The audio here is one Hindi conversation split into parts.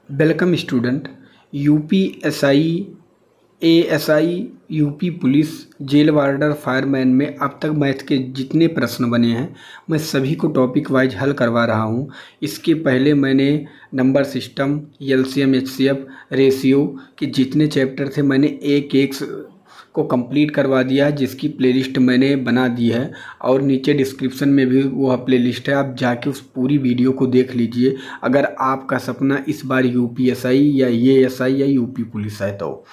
Welcome student. UPSI, ASI, UP police, jail warder, fireman में अब तक मैथ के जितने प्रश्न बने हैं मैं सभी को टॉपिक वाइज हल करवा रहा हूं। इसके पहले मैंने number system, LCM, HCF, ratio के जितने चैप्टर थे मैंने एक एक को कंप्लीट करवा दिया है, जिसकी प्लेलिस्ट मैंने बना दी है और नीचे डिस्क्रिप्शन में भी वह प्लेलिस्ट है, आप जाके उस पूरी वीडियो को देख लीजिए। अगर आपका सपना इस बार यूपीएसआई या एएसआई या यूपी पुलिस है तो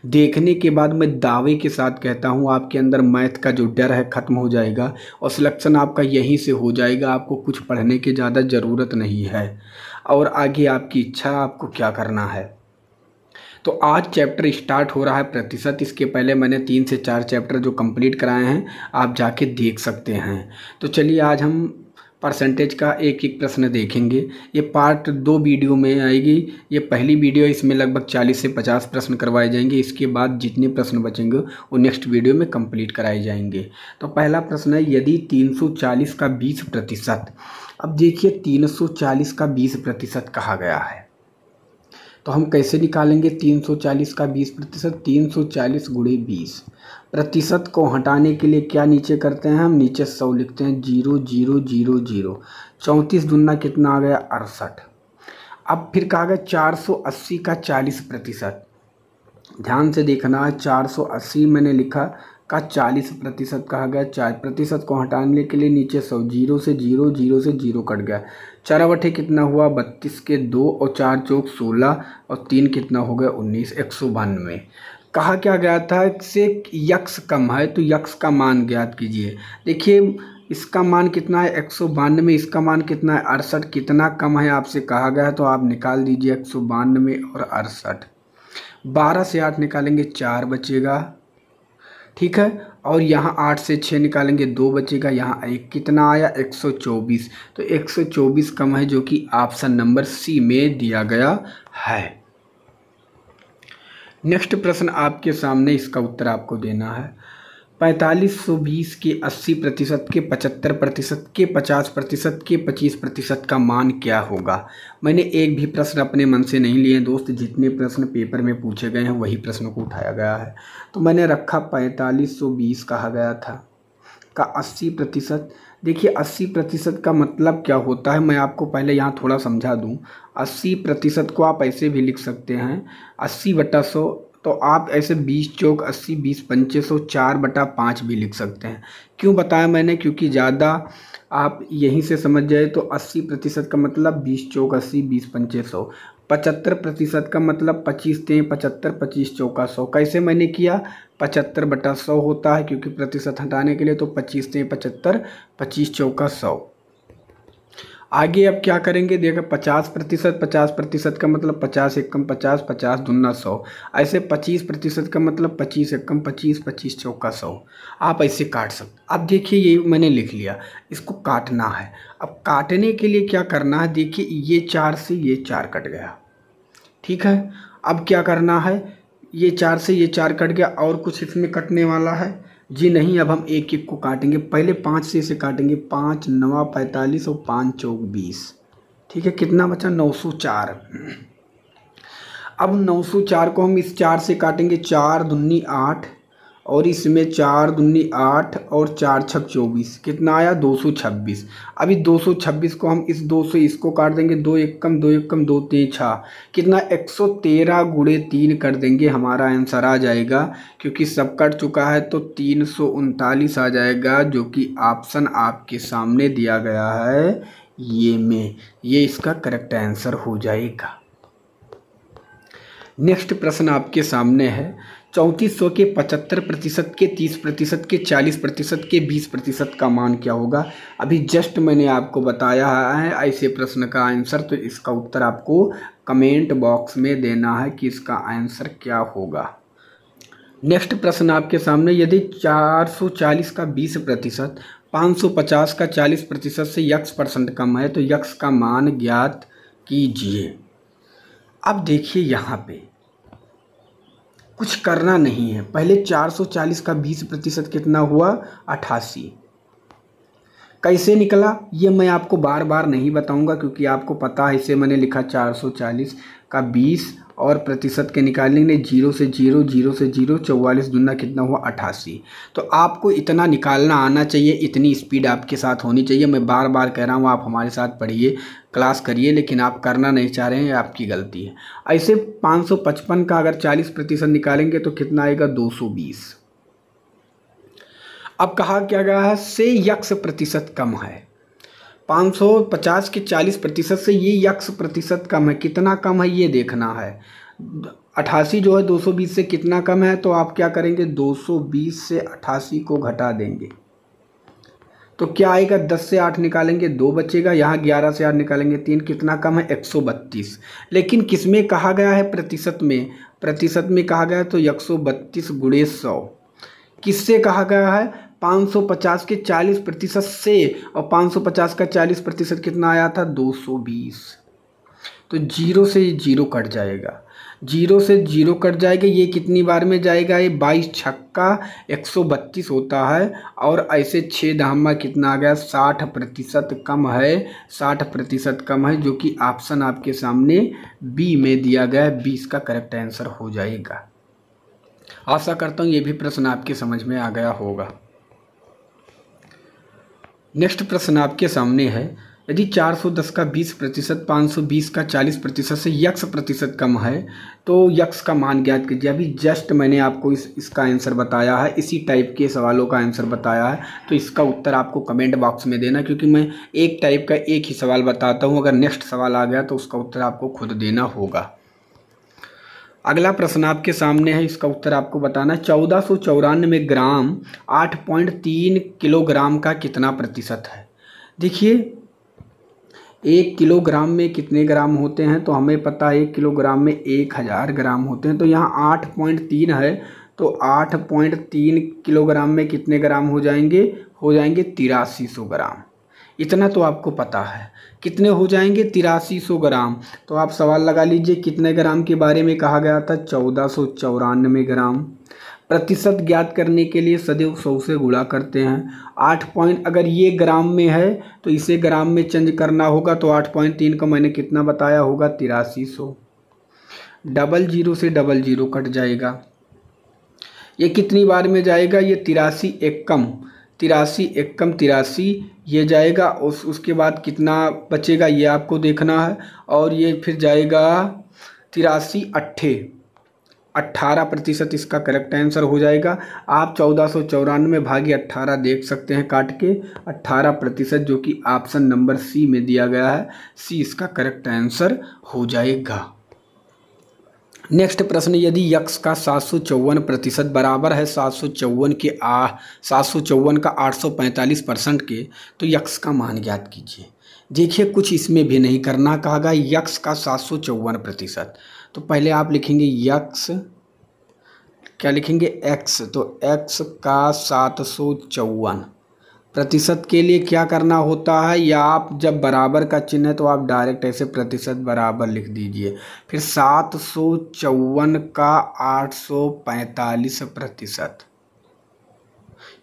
देखने के बाद मैं दावे के साथ कहता हूं आपके अंदर मैथ का जो डर है ख़त्म हो जाएगा और सिलेक्शन आपका यहीं से हो जाएगा। आपको कुछ पढ़ने की ज़्यादा ज़रूरत नहीं है और आगे आपकी इच्छा, आपको क्या करना है। तो आज चैप्टर स्टार्ट हो रहा है प्रतिशत। इसके पहले मैंने 3 से 4 चैप्टर जो कंप्लीट कराए हैं आप जाके देख सकते हैं। तो चलिए आज हम परसेंटेज का एक एक प्रश्न देखेंगे। ये पार्ट 2 वीडियो में आएगी। ये पहली वीडियो, इसमें लगभग 40 से 50 प्रश्न करवाए जाएंगे। इसके बाद जितने प्रश्न बचेंगे वो नेक्स्ट वीडियो में कंप्लीट कराए जाएंगे। तो पहला प्रश्न है, यदि 340 का 20%, अब देखिए 340 का 20% कहा गया है तो हम कैसे निकालेंगे 340 का 20%। 340 गुणे 20, प्रतिशत को हटाने के लिए क्या नीचे करते हैं हम, नीचे 100 लिखते हैं, 0 0 0 0। 34 दूना कितना आ गया, 68। अब फिर कहा गया 480 का 40%। ध्यान से देखना है, 480 मैंने लिखा का 40% कहा गया। 4% को हटाने के लिए नीचे 100, 0 से 0, 0 से 0 कट गया। 4 बटे कितना हुआ, 32 के 2 और 4 चौक 16 और 3 कितना हो गया, 19। 192 कहा क्या गया था, से यक्स कम है तो यक्स का मान ज्ञात कीजिए। देखिए इसका मान कितना है 192, इसका मान कितना है 68। कितना कम है आपसे कहा गया है तो आप निकाल दीजिए 192 और 68। 12 से 8 निकालेंगे 4 बचेगा, ठीक है। और यहाँ 8 से 6 निकालेंगे 2 बचेगा, यहाँ 1 कितना आया 124। तो 124 कम है जो कि ऑप्शन नंबर सी में दिया गया है। नेक्स्ट प्रश्न आपके सामने, इसका उत्तर आपको देना है। 4520 के 80% के 75% के 50% के 25% का मान क्या होगा। मैंने एक भी प्रश्न अपने मन से नहीं लिए दोस्त, जितने प्रश्न पेपर में पूछे गए हैं वही प्रश्नों को उठाया गया है। तो मैंने रखा 4520 कहा गया था का 80%। देखिए 80% का मतलब क्या होता है, मैं आपको पहले यहाँ थोड़ा समझा दूँ। 80% को आप ऐसे भी लिख सकते हैं 80/100, तो आप ऐसे 20 चौक 80, 20 पंचे 100, 4/5 भी लिख सकते हैं। क्यों बताया मैंने, क्योंकि ज़्यादा आप यहीं से समझ जाए तो 80% का मतलब 20 चौक 80, 20 पंचे 100। 75% का मतलब 25 तें 75, 25 चौका 100। कैसे मैंने किया, 75/100 होता है क्योंकि प्रतिशत हटाने के लिए, तो 25 तें 75, 25 चौका 100। आगे अब क्या करेंगे, देखो 50%, 50% का मतलब 50 एकम 50, 50 दूना 100। ऐसे 25% का मतलब 25 एकम 25, 25 चौका 100। आप ऐसे काट सकते। अब देखिए ये मैंने लिख लिया, इसको काटना है। अब काटने के लिए क्या करना है, देखिए ये 4 से ये 4 कट गया, ठीक है। अब क्या करना है, ये 4 से ये 4 कट गया और कुछ इसमें कटने वाला है जी नहीं। अब हम एक एक को काटेंगे, पहले 5 से इसे काटेंगे, 5 9 45 और 5 चौक 20, ठीक है। कितना बचा, 904। अब 904 को हम इस 4 से काटेंगे, 4 दूनी 8 और इसमें 4 दूनी 8 और 4 छक 24, कितना आया 226। अभी 226 को हम इस 2 से इसको काट देंगे, 2 एकम 2 एकम 2 तें 6, कितना 113 गुणे 3 कर देंगे, हमारा आंसर आ जाएगा। क्योंकि सब कट चुका है तो 339 आ जाएगा, जो कि ऑप्शन आपके सामने दिया गया है ये में, ये इसका करेक्ट आंसर हो जाएगा। नेक्स्ट प्रश्न आपके सामने है, 3400 के 75% के 30% के 40% के 20% का मान क्या होगा। अभी जस्ट मैंने आपको बताया है ऐसे प्रश्न का आंसर, तो इसका उत्तर आपको कमेंट बॉक्स में देना है कि इसका आंसर क्या होगा। नेक्स्ट प्रश्न आपके सामने, यदि 440 का 20%, 550 का 40% से x% कम है तो x का मान ज्ञात कीजिए। अब देखिए यहाँ पे कुछ करना नहीं है, पहले 440 का 20% कितना हुआ, 88। कैसे निकला ये मैं आपको बार बार नहीं बताऊंगा, क्योंकि आपको पता है। इसे मैंने लिखा 440 का 20 और प्रतिशत के निकालेंगे 0 से 0, 0 से 0, 44 दूना कितना हुआ 88। तो आपको इतना निकालना आना चाहिए, इतनी स्पीड आपके साथ होनी चाहिए। मैं बार बार कह रहा हूँ आप हमारे साथ पढ़िए, क्लास करिए, लेकिन आप करना नहीं चाह रहे हैं, आपकी गलती है। ऐसे 555 का अगर 40% निकालेंगे तो कितना आएगा 220। अब कहा क्या गया है से यक्स प्रतिशत कम है। 550 के 40% से ये यक्स प्रतिशत कम है। कितना कम है ये देखना है। 88 जो है 220 से कितना कम है, तो आप क्या करेंगे 220 से 88 को घटा देंगे तो क्या आएगा 10 से 8 निकालेंगे 2 बचेगा, यहाँ 11 से 8 निकालेंगे 3, कितना कम है 132। लेकिन किस में कहा गया है प्रतिशत में, प्रतिशत में कहा गया है तो 132 गुणे 100। किससे कहा गया है 550 के 40% से, और 550 का 40% कितना आया था 220। तो 0 से 0 कट जाएगा, 0 से 0 कट जाएगा। ये कितनी बार में जाएगा, ये 22 छक्का 132 होता है। और ऐसे 6 धामा कितना आ गया 60% कम है, 60% कम है, जो कि ऑप्शन आपके सामने बी में दिया गया है। 20 का करेक्ट आंसर हो जाएगा। आशा करता हूँ ये भी प्रश्न आपके समझ में आ गया होगा। नेक्स्ट प्रश्न आपके सामने है, यदि 410 का 20%, 520 का 40% से यक्स प्रतिशत कम है तो यक्स का मान ज्ञात कीजिए। अभी जस्ट मैंने आपको इसका आंसर बताया है, इसी टाइप के सवालों का आंसर बताया है, तो इसका उत्तर आपको कमेंट बॉक्स में देना, क्योंकि मैं एक टाइप का एक ही सवाल बताता हूँ। अगर नेक्स्ट सवाल आ गया तो उसका उत्तर आपको खुद देना होगा। अगला प्रश्न आपके सामने है, इसका उत्तर आपको बताना है। 1494 ग्राम 8.3 किलोग्राम का कितना प्रतिशत है। देखिए 1 किलोग्राम में कितने ग्राम होते हैं, तो हमें पता है 1 किलोग्राम में 1000 ग्राम होते हैं। तो यहाँ 8.3 है, तो 8.3 किलोग्राम में कितने ग्राम हो जाएंगे 8300 ग्राम। इतना तो आपको पता है, कितने हो जाएंगे 8300 ग्राम। तो आप सवाल लगा लीजिए कितने ग्राम के बारे में कहा गया था 1494 ग्राम। प्रतिशत ज्ञात करने के लिए सदैव 100 से गुणा करते हैं। 8 पॉइंट अगर ये ग्राम में है तो इसे ग्राम में चेंज करना होगा, तो 8.3 को मैंने कितना बताया होगा 8300। 00 से 00 कट जाएगा। ये कितनी बार में जाएगा, ये 83 एकम 83 ये जाएगा। उसके बाद कितना बचेगा ये आपको देखना है। और ये फिर जाएगा 83 18% इसका करेक्ट आंसर हो जाएगा। आप 1494 भागे 18 देख सकते हैं काट के, 18%, जो कि ऑप्शन नंबर सी में दिया गया है। सी इसका करेक्ट आंसर हो जाएगा। नेक्स्ट प्रश्न, यदि यक्स का 754% बराबर है 754 का 845% के, तो यक्स का मान ज्ञात कीजिए। देखिए कुछ इसमें भी नहीं करना, कहा गया यक्स का 754%। तो पहले आप लिखेंगे यक्स, क्या लिखेंगे एक्स, तो एक्स का 754% के लिए क्या करना होता है, या आप जब बराबर का चिन्ह है तो आप डायरेक्ट ऐसे प्रतिशत बराबर लिख दीजिए। फिर 754 का 845%,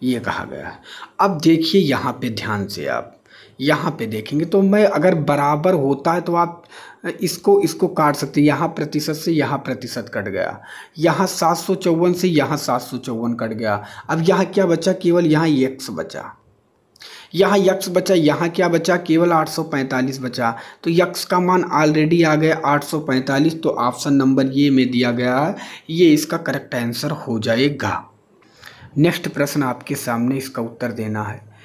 ये कहा गया है। अब देखिए यहाँ पे ध्यान से आप यहाँ पे देखेंगे तो मैं अगर बराबर होता है तो आप इसको काट सकते हैं। यहाँ प्रतिशत से यहाँ प्रतिशत कट गया, यहाँ 754 से यहाँ 754 कट गया। अब यहाँ क्या बचा, केवल यहाँ यक्स बचा, यहाँ यक्स बचा, यहाँ क्या बचा केवल 845 बचा। तो यक्स का मान ऑलरेडी आ गया 845, तो ऑप्शन नंबर ये में दिया गया है, ये इसका करेक्ट आंसर हो जाएगा। नेक्स्ट प्रश्न आपके सामने, इसका उत्तर देना है।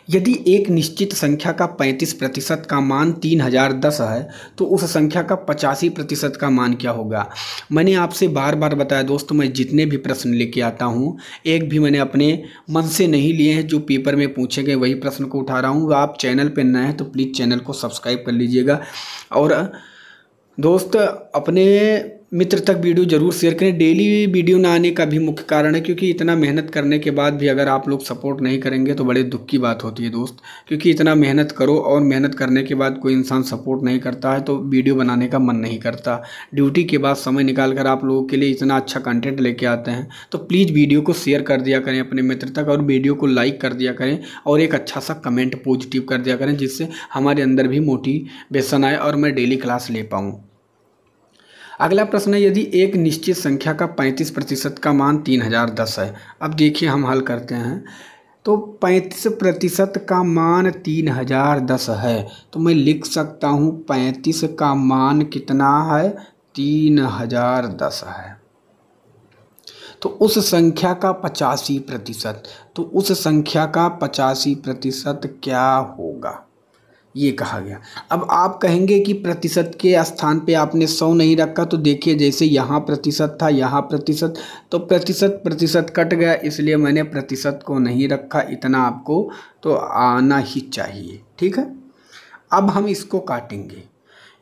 यदि एक निश्चित संख्या का 35% का मान 3010 है तो उस संख्या का 85% का मान क्या होगा। मैंने आपसे बार बार बताया दोस्तों, मैं जितने भी प्रश्न लेके आता हूँ एक भी मैंने अपने मन से नहीं लिए हैं, जो पेपर में पूछे गए वही प्रश्न को उठा रहा हूँ। आप चैनल पर नए हैं तो प्लीज़ चैनल को सब्सक्राइब कर लीजिएगा। और दोस्त अपने मित्र तक वीडियो ज़रूर शेयर करें। डेली वीडियो ना आने का भी मुख्य कारण है क्योंकि इतना मेहनत करने के बाद भी अगर आप लोग सपोर्ट नहीं करेंगे तो बड़े दुख की बात होती है दोस्त। क्योंकि इतना मेहनत करो और मेहनत करने के बाद कोई इंसान सपोर्ट नहीं करता है तो वीडियो बनाने का मन नहीं करता। ड्यूटी के बाद समय निकाल कर आप लोगों के लिए इतना अच्छा कंटेंट लेके आते हैं, तो प्लीज़ वीडियो को शेयर कर दिया करें अपने मित्र तक और वीडियो को लाइक कर दिया करें और एक अच्छा सा कमेंट पॉजिटिव कर दिया करें, जिससे हमारे अंदर भी मोटिवेशन आए और मैं डेली क्लास ले पाऊँ। अगला प्रश्न है, यदि एक निश्चित संख्या का 35% का मान 3010 है। अब देखिए हम हल करते हैं। तो 35% का मान 3010 है, तो मैं लिख सकता हूँ 35 का मान कितना है, 3010 है। तो उस संख्या का 85%, तो उस संख्या का 85% क्या होगा, ये कहा गया। अब आप कहेंगे कि प्रतिशत के स्थान पे आपने 100 नहीं रखा, तो देखिए जैसे यहाँ प्रतिशत था, यहाँ प्रतिशत, तो प्रतिशत कट गया, इसलिए मैंने प्रतिशत को नहीं रखा। इतना आपको तो आना ही चाहिए, ठीक है। अब हम इसको काटेंगे,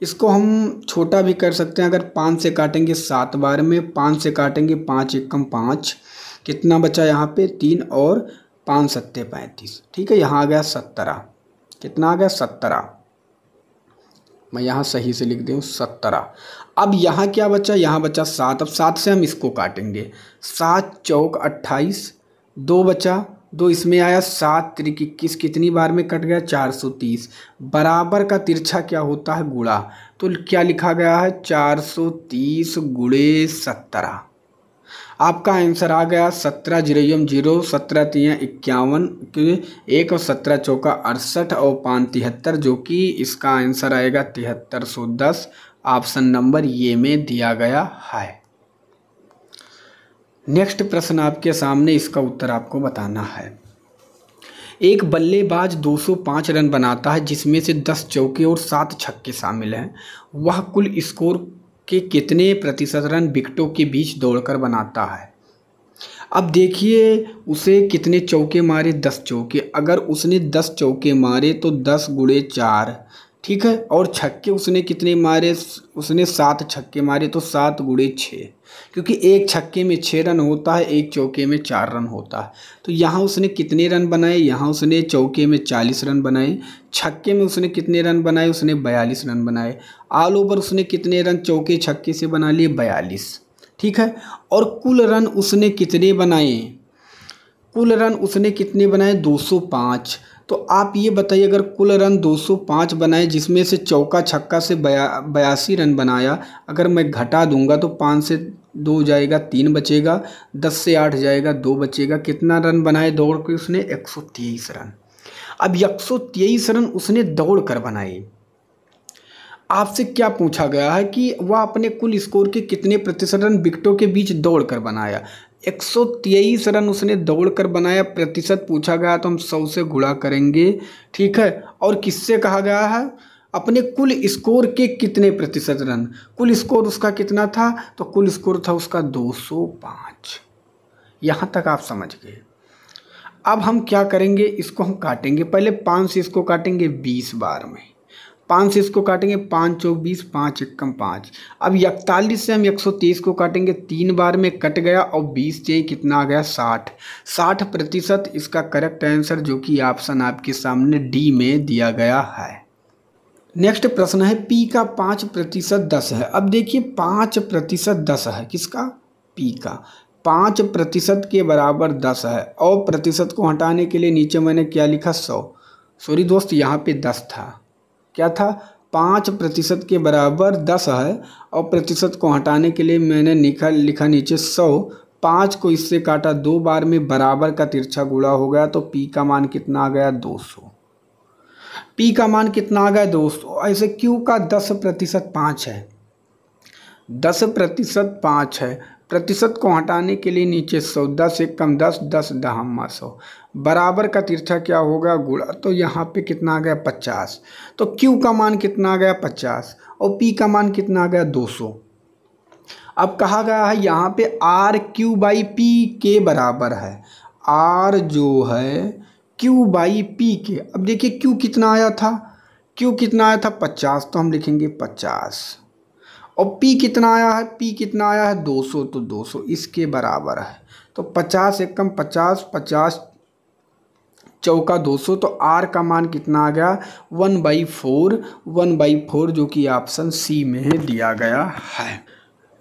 इसको हम छोटा भी कर सकते हैं। अगर 5 से काटेंगे 7 बार में, 5 से काटेंगे 5 एकम 5, कितना बचा यहाँ पे 3 और 5 सत्ते 35, ठीक है। यहाँ आ गया 17, कितना आ गया 17, मैं यहाँ सही से लिख दूँ 17। अब यहाँ क्या बचा, यहाँ बचा 7। अब 7 से हम इसको काटेंगे, 7 चौक 28, 2 बचा, 2 इसमें आया, 7 त्रिक 21, कितनी बार में कट गया 430। बराबर का तिरछा क्या होता है, गुणा, तो क्या लिखा गया है 430 गुणे 17। आपका आंसर आ गया 17 0 0, 17 3 51, 1 और 17 चौका 68 और 5 73, जो कि इसका आंसर आएगा 7310। ऑप्शन नंबर ये में दिया गया है। नेक्स्ट प्रश्न आपके सामने, इसका उत्तर आपको बताना है। एक बल्लेबाज 205 रन बनाता है जिसमें से 10 चौके और 7 छक्के शामिल हैं। वह कुल स्कोर के कितने प्रतिशत रन विकेटों के बीच दौड़कर बनाता है। अब देखिए उसे कितने चौके मारे, 10 चौके। अगर उसने 10 चौके मारे तो 10 गुणे 4, ठीक है। और छक्के उसने कितने मारे, उसने 7 छक्के मारे तो 7 गुणे 6, क्योंकि एक छक्के में 6 रन होता है, एक चौके में 4 रन होता है। तो यहाँ उसने कितने रन बनाए, यहाँ उसने चौके में 40 रन बनाए, छक्के में उसने कितने रन बनाए, उसने 42 रन बनाए। ऑल ओवर उसने कितने रन चौके छक्के से बना लिए, 42, ठीक है। और कुल रन उसने कितने बनाए, कुल रन उसने कितने बनाए, 205। तो आप ये बताइए, अगर कुल रन 205 बनाए जिसमें से चौका छक्का से 82 रन बनाया, अगर मैं घटा दूंगा तो 5 से 2 जाएगा, 3 बचेगा, 10 से 8 जाएगा, 2 बचेगा। कितना रन बनाए दौड़ के उसने, 123 रन। अब 123 रन उसने दौड़ कर बनाए। आपसे क्या पूछा गया है कि वह अपने कुल स्कोर के कितने प्रतिशत रन विकेटों के बीच दौड़कर बनाया। 123 रन उसने दौड़कर बनाया, प्रतिशत पूछा गया तो हम 100 से गुणा करेंगे, ठीक है। और किससे कहा गया है, अपने कुल स्कोर के कितने प्रतिशत रन, कुल स्कोर उसका कितना था, तो कुल स्कोर था उसका 205। यहाँ तक आप समझ गए। अब हम क्या करेंगे, इसको हम काटेंगे। पहले 5 से इसको काटेंगे 20 बार में, 5 से इसको काटेंगे, 5 चौक 20, 5 एकम 5। अब 41 से हम 123 को काटेंगे, 3 बार में कट गया, और 20 से कितना आ गया 60, 60% इसका करेक्ट आंसर, जो कि ऑप्शन आपके सामने डी में दिया गया है। नेक्स्ट प्रश्न है, पी का 5% 10 है। अब देखिए 5% 10 है, किसका, पी का। 5% के बराबर 10 है, और प्रतिशत को हटाने के लिए नीचे मैंने क्या लिखा, 100। सॉरी दोस्त, यहाँ पे 10 था, क्या था, 5% के बराबर 10 है, और प्रतिशत को हटाने के लिए मैंने लिखा नीचे 100। 5 को इससे काटा 2 बार में, बराबर का तिरछा गुणा हो गया, तो पी का मान कितना आ गया, 200। पी का मान कितना आ गया, 200। ऐसे क्यू का 10% 5 है, 10% 5 है, प्रतिशत को हटाने के लिए नीचे 100, 10 एकम 10, 10 दहम्मा 100, बराबर का तिरछा क्या होगा, गुणा, तो यहाँ पे कितना आ गया 50। तो Q का मान कितना आ गया 50, और P का मान कितना आ गया 200। अब कहा गया है यहाँ पे RQ/P के बराबर है, R जो है Q/P के। अब देखिए Q कितना आया था, Q कितना आया था 50, तो हम लिखेंगे 50, और p कितना आया है, p कितना आया है 200, तो 200 इसके बराबर है। तो 50 एकम 50, 50 चौका 200, तो r का मान कितना आ गया 1/4, 1/4 जो कि ऑप्शन सी में दिया गया है।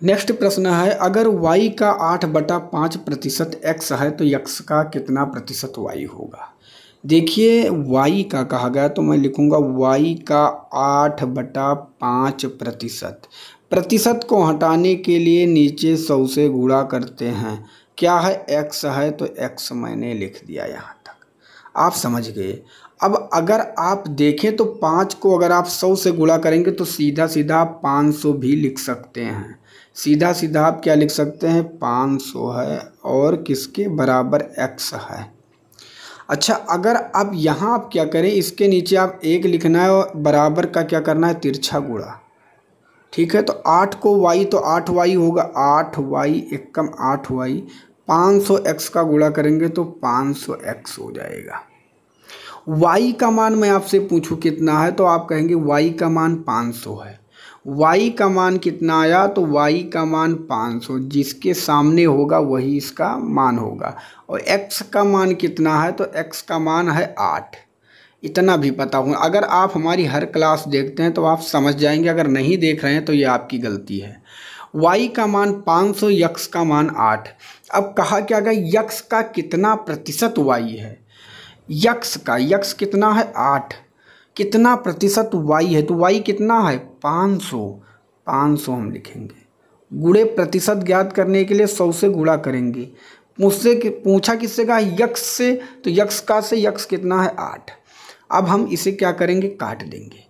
नेक्स्ट प्रश्न है, अगर y का 8/5% x है तो x का कितना प्रतिशत y होगा। देखिए y का कहा गया तो मैं लिखूंगा y का 8/5%। प्रतिशत को हटाने के लिए नीचे 100 से गुणा करते हैं। क्या है, x है तो x मैंने लिख दिया, यहाँ तक आप समझ गए। अब अगर आप देखें तो 5 को अगर आप 100 से गुणा करेंगे तो सीधा सीधा आप 500 भी लिख सकते हैं। सीधा सीधा आप क्या लिख सकते हैं, 500 है और किसके बराबर x है। अच्छा, अगर आप यहाँ आप क्या करें, इसके नीचे आप 1 लिखना है और बराबर का क्या करना है, तिरछा गुणा। ठीक है, तो 8 को y तो 8y होगा, 8y एकम 8y, 500x का गुणा करेंगे तो 500x हो जाएगा। y का मान मैं आपसे पूछूं कितना है तो आप कहेंगे y का मान 500 है। y का मान कितना आया, तो y का मान 500, जिसके सामने होगा वही इसका मान होगा। और x का मान कितना है, तो x का मान है 8। इतना भी पता होगा। अगर आप हमारी हर क्लास देखते हैं तो आप समझ जाएंगे, अगर नहीं देख रहे हैं तो ये आपकी गलती है। y का मान 500, x का मान 8। अब कहा क्या गया, x का कितना प्रतिशत y है। x कितना है 8, कितना प्रतिशत y है, तो y कितना है 500, 500 हम लिखेंगे। गुणे प्रतिशत ज्ञात करने के लिए 100 से गुणा करेंगे। मुझसे पूछा किससे का, x से, तो x का से x कितना है 8। अब हम इसे क्या करेंगे, काट देंगे।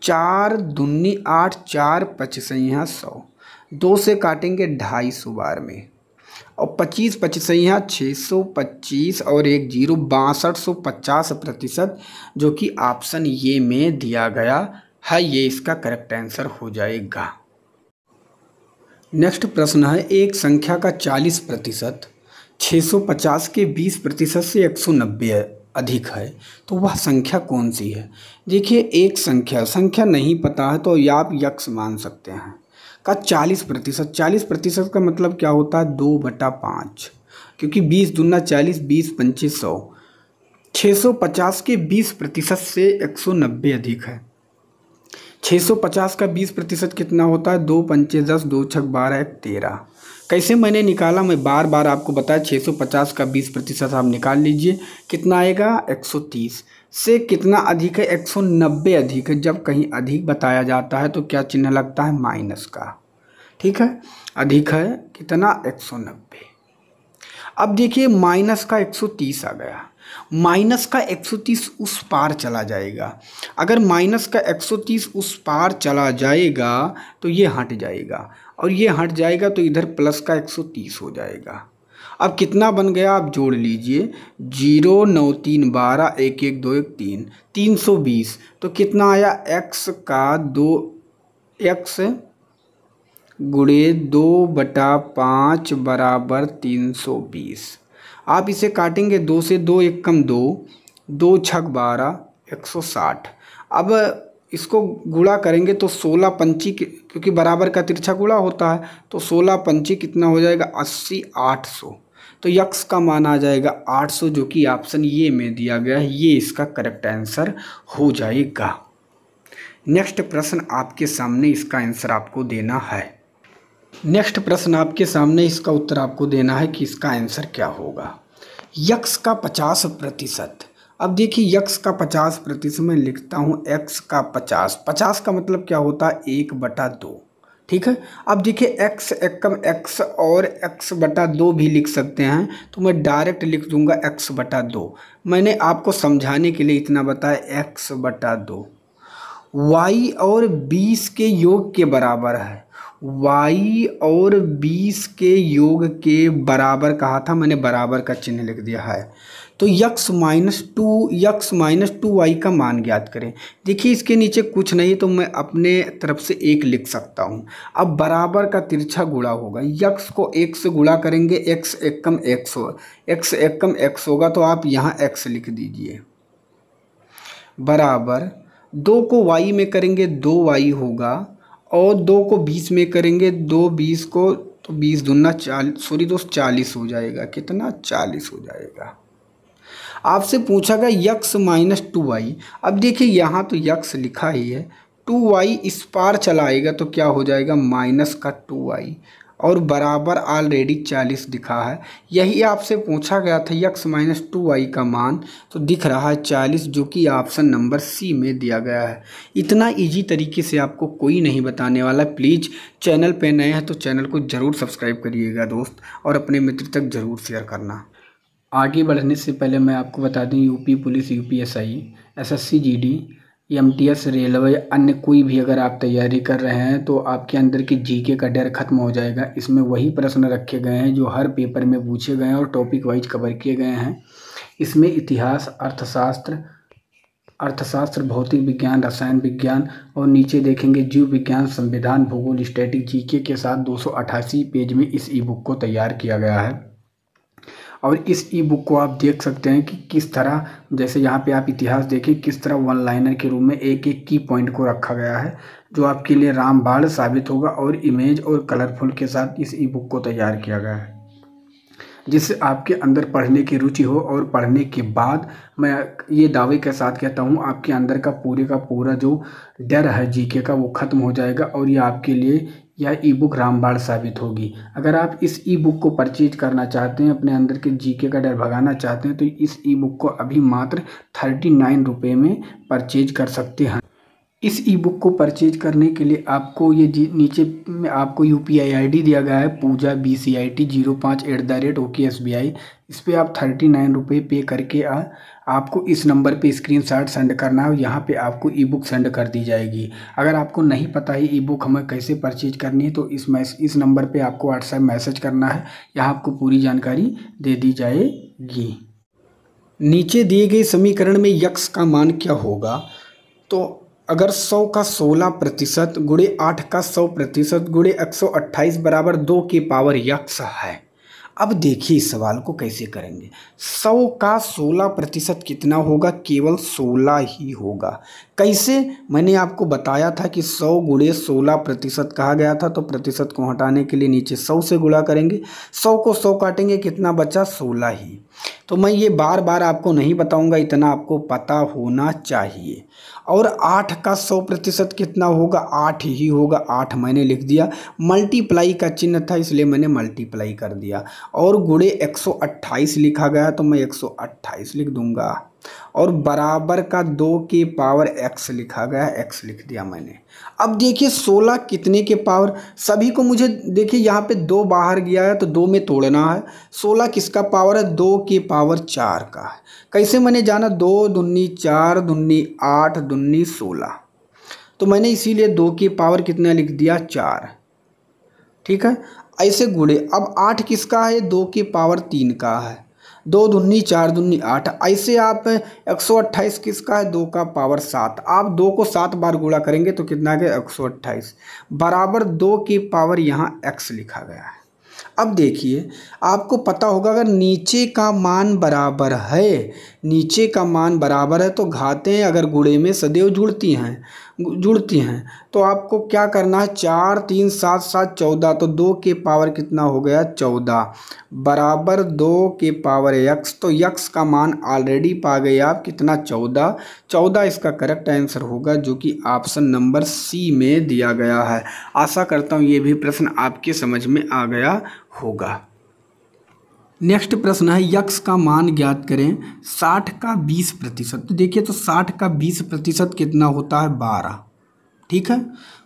4 दूनी 8, 4 पचसैया 100, 2 से काटेंगे 250 बार में, और 25 पचसैया 625 और 1 0, 6250% जो कि ऑप्शन ये में दिया गया है, ये इसका करेक्ट आंसर हो जाएगा। नेक्स्ट प्रश्न है, एक संख्या का 40% 650 के 20% से 190 अधिक है तो वह संख्या कौन सी है। देखिए एक संख्या नहीं पता है तो आप यक्स मान सकते हैं का 40%। 40% का मतलब क्या होता है, 2/5, क्योंकि 20 दूना 40, 20 पंचे 100। 650 के 20% से 190 अधिक है। 650 का 20% कितना होता है, 2 पंचे 10, 2 छक 12, 1 13। कैसे मैंने निकाला, मैं बार बार आपको बताया। 650 का 20% आप निकाल लीजिए, कितना आएगा 130। से कितना अधिक है, 190 अधिक है। जब कहीं अधिक बताया जाता है तो क्या चिन्ह लगता है, माइनस का। ठीक है, अधिक है कितना 190। अब देखिए माइनस का 130 आ गया, माइनस का 130 उस पार चला जाएगा। अगर माइनस का 130 उस पार चला जाएगा तो ये हट जाएगा, और ये हट जाएगा तो इधर प्लस का 130 हो जाएगा। अब कितना बन गया, आप जोड़ लीजिए। 0 9 3 12, 1 1 2 1 3, 320। तो कितना आया, x का 2x गुणे 2/5 बराबर 320। आप इसे काटेंगे, 2 से 2 1 कम 2, 2 छक 12, 160। अब इसको गुणा करेंगे तो 16 पंची, क्योंकि बराबर का तिरछा गुणा होता है, तो 16 पंची कितना हो जाएगा 80, 800। तो यक्स का मान आ जाएगा 800, जो कि ऑप्शन ये में दिया गया है, ये इसका करेक्ट आंसर हो जाएगा। नेक्स्ट प्रश्न आपके सामने, इसका आंसर आपको देना है। नेक्स्ट प्रश्न आपके सामने, इसका उत्तर आपको देना है कि इसका आंसर क्या होगा। यक्स का 50%। अब देखिए यक्स का 50% मैं लिखता हूँ, एक्स का 50 का मतलब क्या होता है, 1/2। ठीक है, अब देखिए x एकम x और x/2 भी लिख सकते हैं, तो मैं डायरेक्ट लिख दूंगा x/2। मैंने आपको समझाने के लिए इतना बताया, x/2 y और 20 के योग के बराबर है। y और 20 के योग के बराबर कहा था, मैंने बराबर का चिन्ह लिख दिया है। तो x माइनस 2y का मान ज्ञात करें। देखिए इसके नीचे कुछ नहीं, तो मैं अपने तरफ से 1 लिख सकता हूँ। अब बराबर का तिरछा गुणा होगा, x को 1 से गुणा करेंगे, x एकम x होगा, तो आप यहाँ x लिख दीजिए, बराबर 2 को y में करेंगे 2y होगा, और 2 को 20 में करेंगे, 2 20 को तो 20 दूना 40 हो जाएगा। कितना? 40 हो जाएगा। आपसे पूछा गया x माइनस 2y। अब देखिए यहाँ तो x लिखा ही है, 2y इस पार चला आएगा तो क्या हो जाएगा? माइनस का 2y, और बराबर ऑलरेडी 40 दिखा है। यही आपसे पूछा गया था x माइनस 2y का मान, तो दिख रहा है 40, जो कि ऑप्शन नंबर सी में दिया गया है। इतना इजी तरीके से आपको कोई नहीं बताने वाला। प्लीज़ चैनल पे नए हैं तो चैनल को ज़रूर सब्सक्राइब करिएगा दोस्त, और अपने मित्र तक ज़रूर शेयर करना। आगे बढ़ने से पहले मैं आपको बता दूं, UP police, UPSI, SSC GD, MTS, railway, अन्य कोई भी अगर आप तैयारी कर रहे हैं तो आपके अंदर की जीके का डर खत्म हो जाएगा। इसमें वही प्रश्न रखे गए हैं जो हर पेपर में पूछे गए हैं और टॉपिक वाइज कवर किए गए हैं। इसमें इतिहास, अर्थशास्त्र, भौतिक विज्ञान, रसायन विज्ञान, और नीचे देखेंगे जीव विज्ञान, संविधान, भूगोल, स्टैटिक जीके के साथ 288 पेज में इस ई बुक को तैयार किया गया है। और इस ई बुक को आप देख सकते हैं कि किस तरह, जैसे यहाँ पे आप इतिहास देखें, किस तरह वन लाइनर के रूप में एक एक की पॉइंट को रखा गया है, जो आपके लिए रामबाण साबित होगा। और इमेज और कलरफुल के साथ इस ई बुक को तैयार किया गया है, जिससे आपके अंदर पढ़ने की रुचि हो। और पढ़ने के बाद मैं ये दावे के साथ कहता हूँ, आपके अंदर का पूरा जो डर है जीके का वो ख़त्म हो जाएगा, और ये आपके लिए यह ई बुक रामबाण साबित होगी। अगर आप इस ई बुक को परचेज करना चाहते हैं, अपने अंदर के जीके का डर भगाना चाहते हैं, तो इस ई बुक को अभी मात्र 39 रुपये में परचेज कर सकते हैं। इस ई बुक को परचेज करने के लिए आपको ये नीचे में आपको यूपीआई आईडी दिया गया है, पूजा BCIT05@OKSBI। इस पर आप 39 रुपये पे करके आपको इस नंबर पे स्क्रीनशॉट सेंड करना है। यहाँ पे आपको ई बुक सेंड कर दी जाएगी। अगर आपको नहीं पता है ई बुक हमें कैसे परचेज करनी है, तो इस नंबर पे आपको व्हाट्सएप मैसेज करना है। यहाँ आपको पूरी जानकारी दे दी जाएगी। नीचे दिए गए समीकरण में यक्स का मान क्या होगा? तो अगर 100 का 16% गुणे 8 का 100% गुणे 128 बराबर 2 की पावर यक्स है। अब देखिए इस सवाल को कैसे करेंगे। 100 का 16% कितना होगा? केवल 16 ही होगा। कैसे? मैंने आपको बताया था कि 100 गुणे 16% कहा गया था, तो प्रतिशत को हटाने के लिए नीचे 100 से गुणा करेंगे। 100 को 100 काटेंगे, कितना बचा? 16 ही। तो मैं ये बार बार आपको नहीं बताऊंगा, इतना आपको पता होना चाहिए। और 8 का 100% कितना होगा? 8 ही होगा। 8 मैंने लिख दिया, मल्टीप्लाई का चिन्ह था इसलिए मैंने मल्टीप्लाई कर दिया। और गुणे 128 लिखा गया तो मैं 128 लिख दूंगा। और बराबर का 2 की पावर x लिखा गया, x लिख दिया मैंने। अब देखिए 16 कितने के पावर, सभी को मुझे देखिए यहाँ पे 2 बाहर गया है तो 2 में तोड़ना है। 16 किसका पावर है? 2 की पावर 4 का है। कैसे मैंने जाना? 2 दूनी 4 दूनी 8 दूनी 16, तो मैंने इसीलिए 2 की पावर कितना लिख दिया? 4। ठीक है, ऐसे गुणे। अब 8 किसका है? 2 की पावर 3 का है। 2 दूनी 4 दूनी 8। ऐसे आप 128 किसका है? 2 का पावर 7। आप 2 को 7 बार गुणा करेंगे तो कितना आ गया? 128 बराबर 2 की पावर यहाँ x लिखा गया है। अब देखिए आपको पता होगा, अगर नीचे का मान बराबर है, नीचे का मान बराबर है तो घातें अगर गुणे में सदैव जुड़ती हैं तो आपको क्या करना है? 4 3 7 7 14, तो 2 के पावर कितना हो गया? 14 बराबर 2 के पावर x। तो x का मान ऑलरेडी पा गए आप, कितना? 14 इसका करेक्ट आंसर होगा, जो कि ऑप्शन नंबर सी में दिया गया है। आशा करता हूँ ये भी प्रश्न आपके समझ में आ गया होगा। नेक्स्ट प्रश्न है, यक्स का मान ज्ञात करें 60 का 20%। तो देखिए तो 60 का 20% कितना होता है? 12। ठीक है,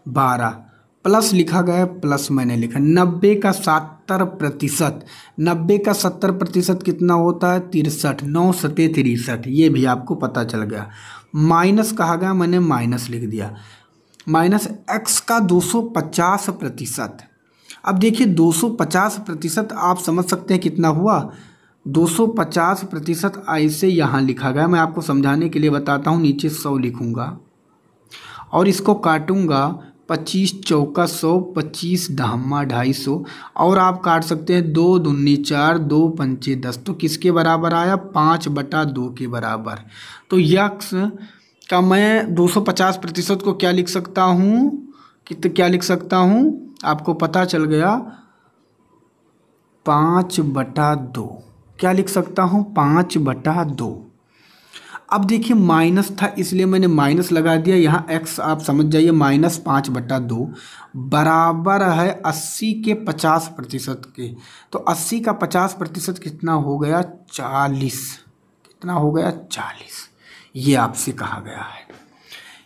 12 प्लस लिखा गया है, प्लस मैंने लिखा। 90 का 70%, 90 का 70% कितना होता है? 63। 9 सते 63, ये भी आपको पता चल गया। माइनस कहा गया, मैंने माइनस लिख दिया। माइनस एक्स का 250%। अब देखिए 250% आप समझ सकते हैं कितना हुआ? 250% ऐसे यहाँ लिखा गया, मैं आपको समझाने के लिए बताता हूँ। नीचे 100 लिखूँगा और इसको काटूँगा, 25 चौका 100, 25 ढम्मा 250, और आप काट सकते हैं 2 दूनी 4 2 पंचे 10, तो किसके बराबर आया? 5/2 के बराबर। तो यक्स का मैं 250% को क्या लिख सकता हूँ? क्या लिख सकता हूँ, आपको पता चल गया 5/2। क्या लिख सकता हूँ, 5/2। अब देखिए माइनस था इसलिए मैंने माइनस लगा दिया, यहाँ x आप समझ जाइए, -5/2 बराबर है 80 के 50% के। तो 80 का 50% कितना हो गया, 40। कितना हो गया, 40। ये आपसे कहा गया है।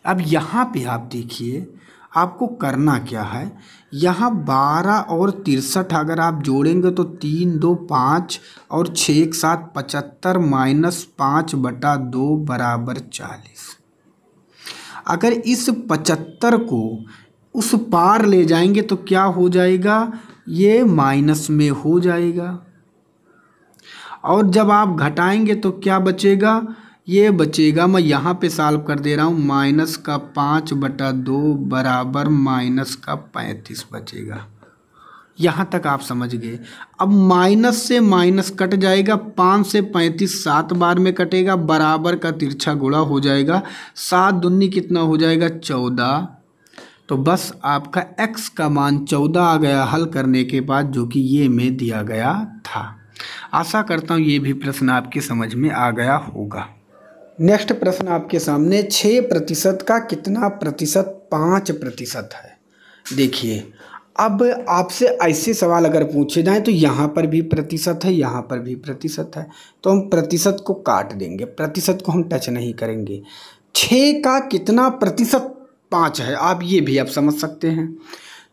अब यहाँ पे आप देखिए आपको करना क्या है, यहाँ 12 और 63 अगर आप जोड़ेंगे तो 3 2 5 और 6 1 7 75 -5/2 बराबर 40। अगर इस 75 को उस पार ले जाएंगे तो क्या हो जाएगा, ये माइनस में हो जाएगा। और जब आप घटाएंगे तो क्या बचेगा, ये बचेगा, मैं यहाँ पे सॉल्व कर दे रहा हूँ, -5/2 बराबर -35 बचेगा। यहाँ तक आप समझ गए। अब माइनस से माइनस कट जाएगा, 5 से 35 7 बार में कटेगा, बराबर का तिरछा गुणा हो जाएगा, 7 दूनी कितना हो जाएगा, 14। तो बस आपका x का मान 14 आ गया हल करने के बाद, जो कि ये में दिया गया था। आशा करता हूँ ये भी प्रश्न आपके समझ में आ गया होगा। नेक्स्ट प्रश्न आपके सामने, 6% का कितना प्रतिशत 5% है। देखिए अब आपसे ऐसे सवाल अगर पूछे जाएं तो यहाँ पर भी प्रतिशत है, यहाँ पर भी प्रतिशत है, तो हम प्रतिशत को काट देंगे, प्रतिशत को हम टच नहीं करेंगे। 6 का कितना प्रतिशत 5 है, आप ये भी आप समझ सकते हैं।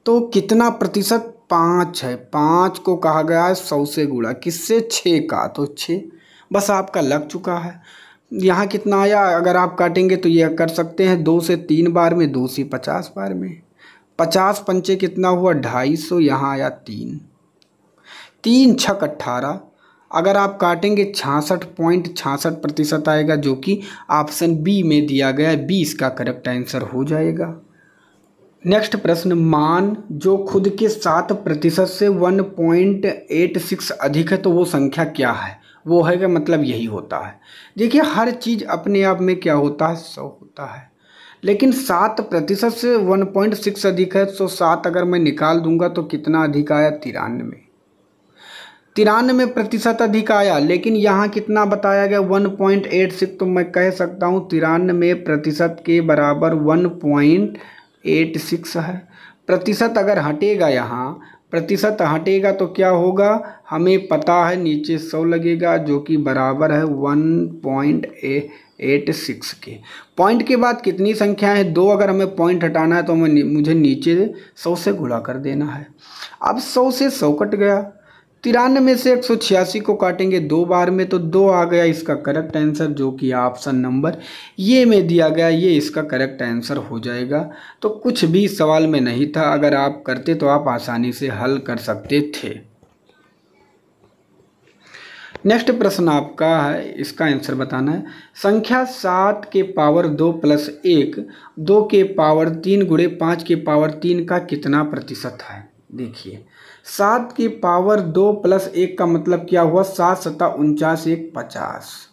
तो कितना प्रतिशत 5 है, 5 को कहा गया है 100 से गुणा किससे, 6 का, तो 6 बस आपका लग चुका है। यहाँ कितना आया, अगर आप काटेंगे तो ये कर सकते हैं 2 से 3 बार में, 2 से 50 बार में, 50 पंचे कितना हुआ 250, यहाँ आया 3, 3 छक 18। अगर आप काटेंगे 66.66% आएगा, जो कि ऑप्शन बी में दिया गया है, बी इसका करेक्ट आंसर हो जाएगा। नेक्स्ट प्रश्न, मान जो खुद के 7% से 1.86 अधिक है तो वो संख्या क्या है। वो है क्या, मतलब यही होता है। देखिए हर चीज़ अपने आप में क्या होता है, 100 होता है, लेकिन 7% से 1.6 अधिक है, तो 7 अगर मैं निकाल दूंगा तो कितना अधिक आया, 93% अधिक आया। लेकिन यहाँ कितना बताया गया, 1.86, तो मैं कह सकता हूँ 93% के बराबर 1.86 है। प्रतिशत अगर हटेगा, यहाँ प्रतिशत हटेगा तो क्या होगा, हमें पता है नीचे 100 लगेगा, जो कि बराबर है 1.86 के। पॉइंट के बाद कितनी संख्या है, 2, अगर हमें पॉइंट हटाना है तो मुझे नीचे 100 से गुणा कर देना है। अब 100 से 100 कट गया, 93 से 186 को काटेंगे 2 बार में तो 2 आ गया इसका करेक्ट आंसर, जो कि ऑप्शन नंबर ये में दिया गया, ये इसका करेक्ट आंसर हो जाएगा। तो कुछ भी सवाल में नहीं था, अगर आप करते तो आप आसानी से हल कर सकते थे। नेक्स्ट प्रश्न आपका है, इसका आंसर बताना है। संख्या 7 के पावर 2 + 1 2 के पावर 3 गुणे 5 के पावर 3 का कितना प्रतिशत है। देखिए 7 की पावर 2 + 1 का मतलब क्या हुआ, 7 7 49 1 50,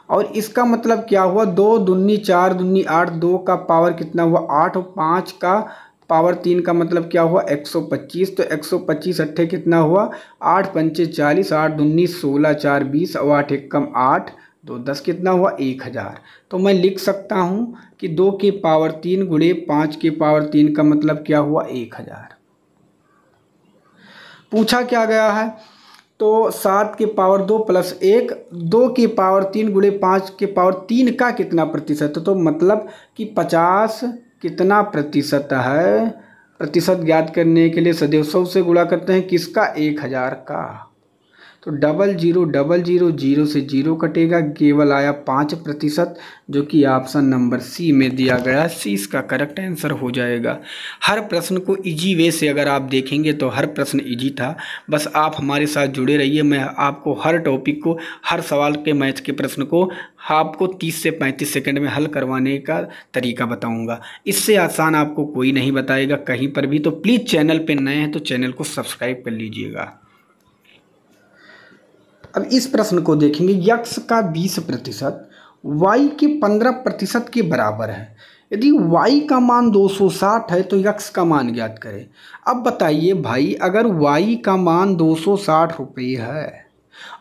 और इसका मतलब क्या हुआ, 2 दूनी 4 दूनी 8, 2 का पावर कितना हुआ 8, और 5 का पावर 3 का मतलब क्या हुआ 125। तो 125 अट्ठे कितना हुआ 8 पंचे 40, 8 दूनी 16, 4 20, और 8 एकम 8, 2 10, कितना हुआ 1000। तो मैं लिख सकता हूँ कि 2 के पावर 3 गुणे 5 के पावर 3 का मतलब क्या हुआ 1000। पूछा क्या गया है, तो 7 के पावर 2 + 1 2 के पावर 3 गुणे 5 के पावर 3 का कितना प्रतिशत है, तो मतलब कि 50 कितना प्रतिशत है। प्रतिशत ज्ञात करने के लिए सदैव 100 से गुणा करते हैं, किसका 1000 का। तो 0000 0 से 0 कटेगा, केवल आया 5%, जो कि ऑप्शन नंबर सी में दिया गया है, सी इसका करेक्ट आंसर हो जाएगा। हर प्रश्न को इजी वे से अगर आप देखेंगे तो हर प्रश्न इजी था, बस आप हमारे साथ जुड़े रहिए। मैं आपको हर टॉपिक को, हर सवाल के मैथ के प्रश्न को आपको 30 से 35 सेकंड में हल करवाने का तरीका बताऊंगा। इससे आसान आपको कोई नहीं बताएगा कहीं पर भी। तो प्लीज़ चैनल पर नए हैं तो चैनल को सब्सक्राइब कर लीजिएगा। अब इस प्रश्न को देखेंगे, x का 20% y के 15% के बराबर है। यदि y का मान 260 है तो x का मान ज्ञात करें। अब बताइए भाई, अगर y का मान 260 रुपये है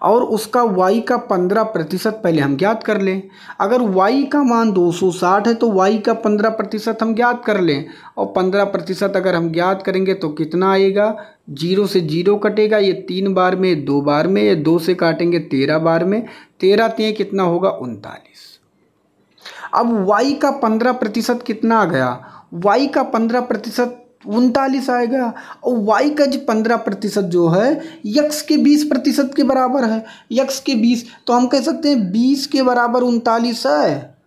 और उसका y का 15% पहले हम ज्ञात कर लें। अगर y का मान 260 है तो y का 15% हम ज्ञात कर लें, और 15% अगर हम ज्ञात करेंगे तो कितना आएगा, 0 से 0 कटेगा, ये 3 बार में 2 बार में, ये 2 से काटेंगे 13 बार में, 13 3 कितना होगा 39। अब y का 15% कितना आ गया, y का 15% 39 आएगा, और y का जो 15% जो है x के 20% के बराबर है। x के 20 तो हम कह सकते हैं 20 के बराबर 39 है।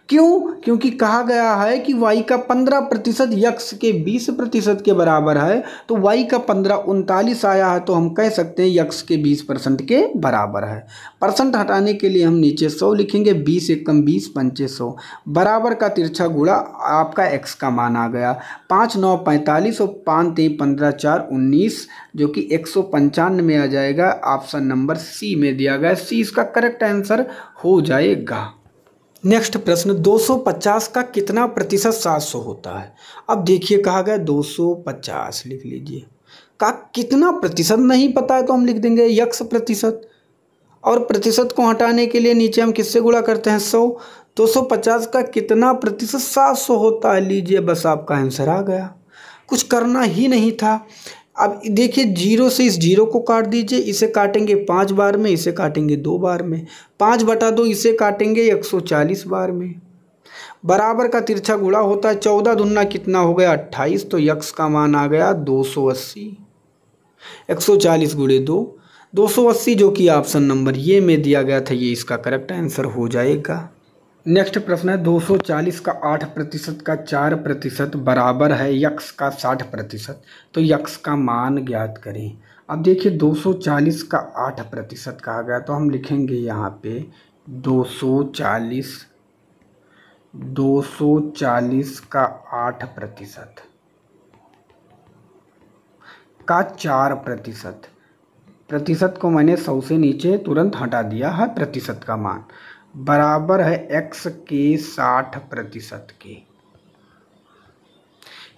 क्यों? क्योंकि कहा गया है कि y का 15% x के 20% के बराबर है, तो y का 15 39 आया है, तो हम कह सकते हैं x के 20% के बराबर है। परसेंट हटाने के लिए हम नीचे 100 लिखेंगे, 20 एकम 20 पंचे 100, बराबर का तिरछा गुणा आपका x का मान आ गया 5 9 45 और 5 3 15 4 19, जो कि 195 में आ जाएगा। ऑप्शन नंबर सी में दिया गया, सी इसका करेक्ट आंसर हो जाएगा। नेक्स्ट प्रश्न, 250 का कितना प्रतिशत 700 होता है। अब देखिए कहा गया 250 लिख लीजिए, का कितना प्रतिशत नहीं पता है तो हम लिख देंगे x प्रतिशत, और प्रतिशत को हटाने के लिए नीचे हम किससे गुणा करते हैं 100। 250 का कितना प्रतिशत 700 होता है, लीजिए बस आपका आंसर आ गया, कुछ करना ही नहीं था। अब देखिए 0 से इस 0 को काट दीजिए, इसे काटेंगे 5 बार में, इसे काटेंगे 2 बार में, 5/2 इसे काटेंगे 140 बार में, बराबर का तिरछा गुणा होता है 14 दूना कितना हो गया 28, तो x का मान आ गया 280। 140 गुणे 2 280, जो कि ऑप्शन नंबर ये में दिया गया था, ये इसका करेक्ट आंसर हो जाएगा। नेक्स्ट प्रश्न है, 240 का 8% का 4% बराबर है x का 60%, तो x का मान ज्ञात करें। अब देखिए 240 का 8% कहा गया, तो हम लिखेंगे यहाँ पे 240 का 8% का 4%, प्रतिशत को मैंने 100 से नीचे तुरंत हटा दिया है, प्रतिशत का मान बराबर है x के 60% के।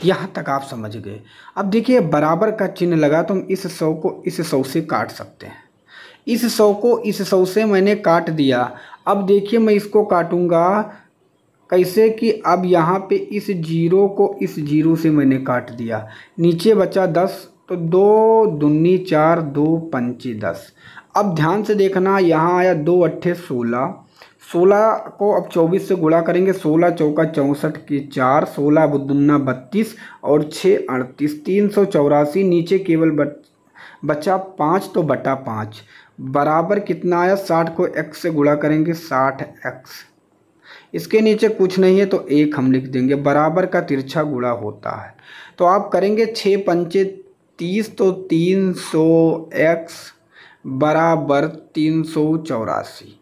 यहाँ तक आप समझ गए। अब देखिए बराबर का चिन्ह लगा, तो हम इस 100 को इस 100 से काट सकते हैं, इस 100 को इस 100 से मैंने काट दिया। अब देखिए मैं इसको काटूंगा कैसे, कि अब यहाँ पे इस 0 को इस 0 से मैंने काट दिया, नीचे बचा 10, तो 2 दूनी 4 2 पंची 10। अब ध्यान से देखना, यहाँ आया 2 अट्ठे 16, 16 को अब 24 से गुणा करेंगे, 16 चौका 64 के 4, 16 बुद्दुन्ना 32 और 6 38, 384, नीचे केवल बचा 5, तो बटा 5 बराबर कितना आया 60 को x से गुणा करेंगे 60x, इसके नीचे कुछ नहीं है तो 1 हम लिख देंगे, बराबर का तिरछा गुणा होता है। तो आप करेंगे 6 पंचे 30, तो 300x बराबर 384।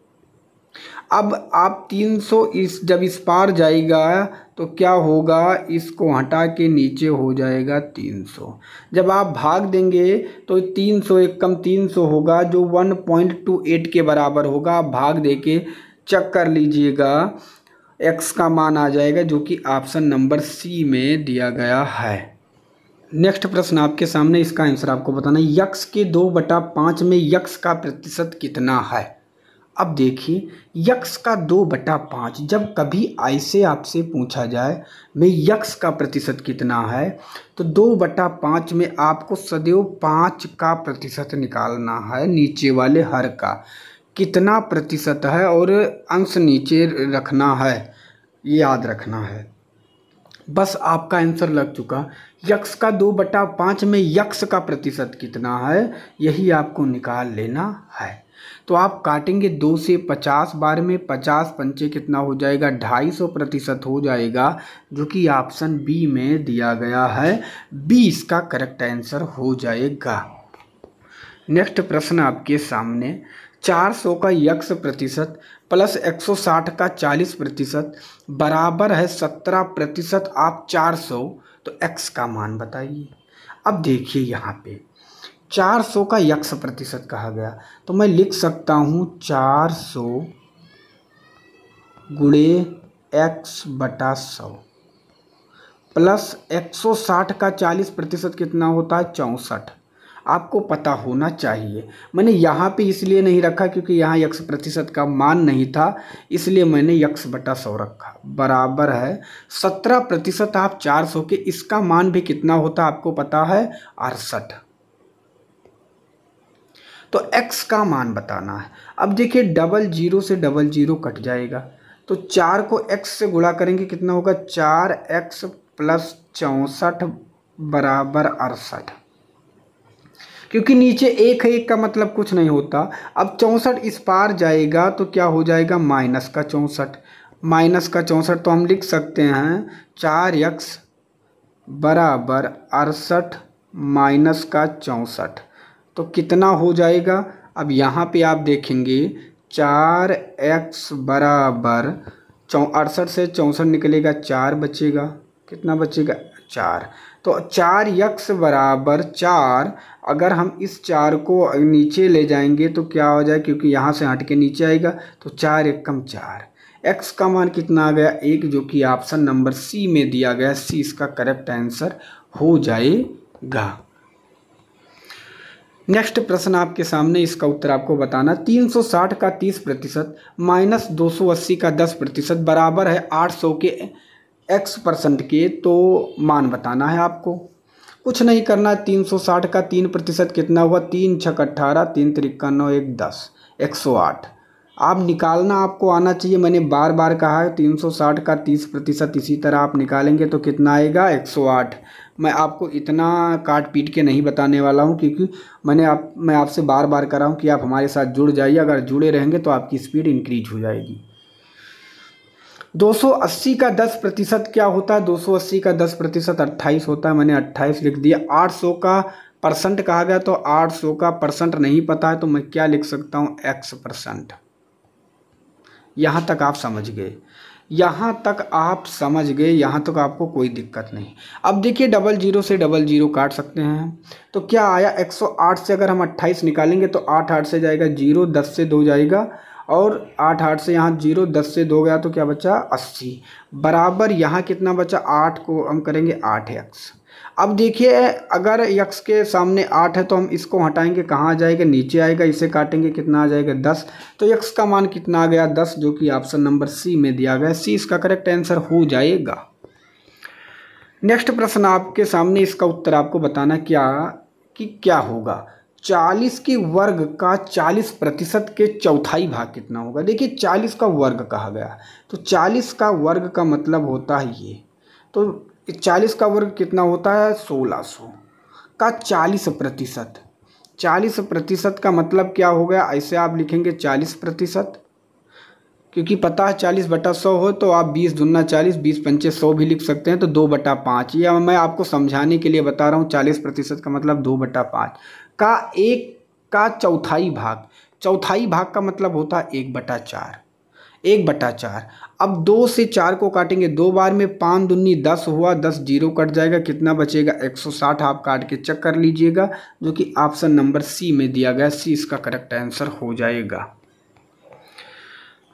अब आप 300 जब इस पार जाएगा तो क्या होगा, इसको हटा के नीचे हो जाएगा 300। जब आप भाग देंगे तो 300 एक कम 300 होगा, जो 1.28 के बराबर होगा। आप भाग दे के चेक कर लीजिएगा, x का मान आ जाएगा, जो कि ऑप्शन नंबर सी में दिया गया है। नेक्स्ट प्रश्न आपके सामने, इसका आंसर आपको बताना है। x के 2/5 में x का प्रतिशत कितना है। अब देखिए x का 2/5, जब कभी ऐसे आपसे पूछा जाए मैं x का प्रतिशत कितना है, तो 2/5 में आपको सदैव 5 का प्रतिशत निकालना है, नीचे वाले हर का कितना प्रतिशत है और अंश नीचे रखना है, ये याद रखना है। बस आपका आंसर लग चुका। x का 2/5 में x का प्रतिशत कितना है, यही आपको निकाल लेना है। तो आप काटेंगे 2 से 50 बार में, 50 पंचे कितना हो जाएगा 250% हो जाएगा, जो कि ऑप्शन बी में दिया गया है, 20 का करेक्ट आंसर हो जाएगा। नेक्स्ट प्रश्न आपके सामने, 400 का x प्रतिशत प्लस 160 का 40% बराबर है 17%। आप 400, तो x का मान बताइए। अब देखिए यहाँ पे 400 का x प्रतिशत कहा गया, तो मैं लिख सकता हूँ 400 गुणे x/100 प्लस 160 का 40% कितना होता है 64। आपको पता होना चाहिए। मैंने यहाँ पे इसलिए नहीं रखा क्योंकि यहाँ x% का मान नहीं था, इसलिए मैंने x/100 रखा। बराबर है 17% आप 400 के, इसका मान भी कितना होता है आपको पता है 68। तो x का मान बताना है। अब देखिए 00 से 00 कट जाएगा, तो 4 को x से गुणा करेंगे कितना होगा 4x प्लस 64 बराबर 68। क्योंकि नीचे एक है, एक का मतलब कुछ नहीं होता। अब 64 इस पार जाएगा तो क्या हो जाएगा माइनस का 64 तो हम लिख सकते हैं 4x बराबर 68 माइनस का 64। तो कितना हो जाएगा, अब यहाँ पे आप देखेंगे 4x बराबर 68 से 64 निकलेगा 4 बचेगा, कितना बचेगा 4। तो 4x बराबर 4, अगर हम इस 4 को नीचे ले जाएंगे तो क्या हो जाए, क्योंकि यहाँ से हट के नीचे आएगा तो 4 एकम 4। x का मान कितना आ गया 1, जो कि ऑप्शन नंबर सी में दिया गया। सी इसका करेक्ट आंसर हो जाएगा। नेक्स्ट प्रश्न आपके सामने, इसका उत्तर आपको बताना। 360 का 30% माइनस 280 का 10% बराबर है 800 के x% के, तो मान बताना है आपको। कुछ नहीं करना, 360 का 3% कितना हुआ 3 छक 18, 3 त्रिका 9, 1 10, 108। आप निकालना आपको आना चाहिए। मैंने बार बार कहा है 360 का 30%, इसी तरह आप निकालेंगे तो कितना आएगा 108। मैं आपको इतना काट पीट के नहीं बताने वाला हूं, क्योंकि मैं आपसे बार बार कर रहा हूं कि आप हमारे साथ जुड़ जाइए। अगर जुड़े रहेंगे तो आपकी स्पीड इंक्रीज हो जाएगी। 280 का 10% क्या होता है, 280 का 10% 28 होता है, मैंने 28 लिख दिया। 800 का परसेंट कहा गया तो 800 का परसेंट नहीं पता है, तो मैं क्या लिख सकता हूँ x%। यहाँ तक आप समझ गए, यहाँ तक आप समझ गए, यहाँ तक आपको कोई दिक्कत नहीं। अब देखिए 00 से 00 काट सकते हैं, तो क्या आया 108 से अगर हम 28 निकालेंगे तो 8 8 से जाएगा 0, 10 से 2 जाएगा, और 8 8 से यहाँ 0, 10 से 2 गया तो क्या बचा 80 बराबर। यहाँ कितना बचा 8 को हम करेंगे 8x। अब देखिए अगर x के सामने 8 है तो हम इसको हटाएंगे, कहाँ आ जाएगा नीचे आएगा, इसे काटेंगे कितना आ जाएगा 10। तो x का मान कितना आ गया 10, जो कि ऑप्शन नंबर सी में दिया गया। सी इसका करेक्ट आंसर हो जाएगा। नेक्स्ट प्रश्न आपके सामने, इसका उत्तर आपको बताना क्या होगा। 40 के वर्ग का 40% के चौथाई भाग कितना होगा। देखिए 40 का वर्ग कहा गया, तो 40 का वर्ग का मतलब होता है ये, तो 40 का वर्ग कितना होता है 1600 का 40%। 40% का मतलब क्या हो गया, ऐसे आप लिखेंगे 40%, क्योंकि पता है 40/100 हो तो आप 20 दूना 40, 20 पंचे 100 भी लिख सकते हैं, तो 2/5। ये मैं आपको समझाने के लिए बता रहा हूँ। 40% का मतलब 2/5 का 1 का चौथाई भाग। चौथाई भाग का मतलब होता है 1/4। 1/4। अब 2 से 4 को काटेंगे 2 बार में, 5 दूनी 10 हुआ, 10 0 कट जाएगा, कितना बचेगा 160। आप काट के चेक कर लीजिएगा, जो कि ऑप्शन नंबर सी में दिया गया। सी इसका करेक्ट आंसर हो जाएगा।